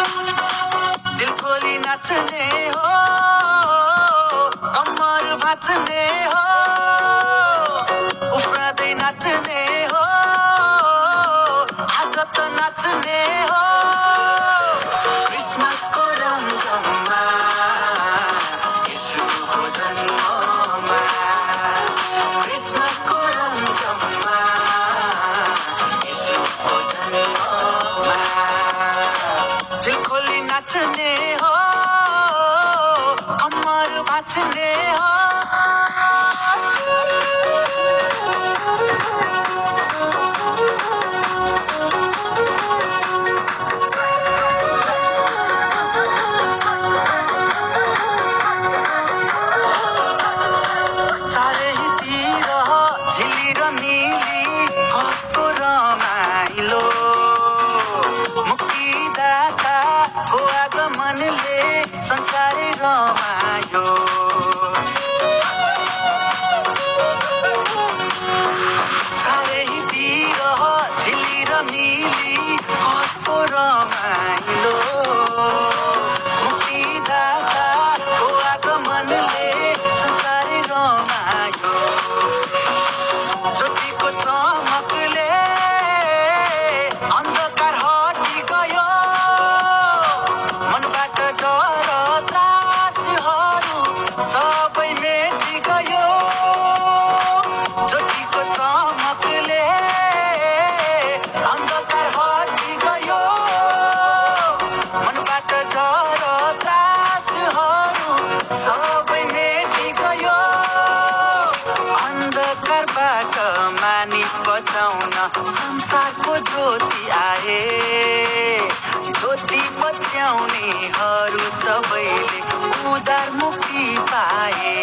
दिल खोली नाच्ने हो कम्मर भाँच्ने हो उफ्रदै नाच्ने हो आज त नाच्ने हो क्रिसमसको रमझममा यीशुको जन्ममा क्रिसमसको रमझममा यीशुको जन्ममा दिल खोली नाच्ने हो कम्मर भाँच्ने हो चारैतिर झिली र निली कस्तो रमाइलो मुक्तिदाताको आगमनले संसारै रमायो चारैतिर झिली र निली कस्तो रमाइलो मुक्तिदाताको आगमनले संसारै रमायो ज्योतिको चमकले अन्धकार हटी गयो मनबाट डर त्रासहरू सबै मेटी गयो ज्योतिको चमकले अन्धकार हटी गयो मनबाट डर त्रासहरू सबै मेटी गयो अन्धकारबाट मानिस बचाउन संसारको ज्योति आए ज्योति पछ्याउनेहरू सबैले उद्धार मुक्ति पाए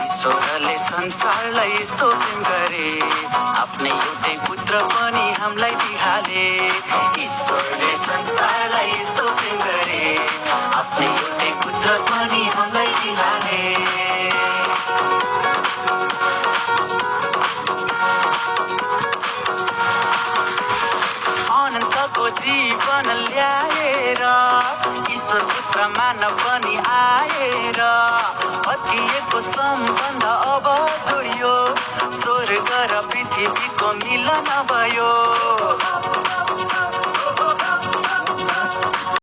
ईश्वरले संसारलाई यस्तो प्रेम गरे आफ्नै एउटै पुत्र पनि हामीलाई दिहाले ईश्वरले संसारलाई यस्तो प्रेम गरे आफ्नै एउटै पुत्र पनि हामीलाई दिहाले अनन्तको जीवन ल्याएर ईश्वर पुत्र मानव पनि आएर भत्किएको सम्बन्ध अब जोडियो स्वर्ग र पृथ्वीको मिलन भयो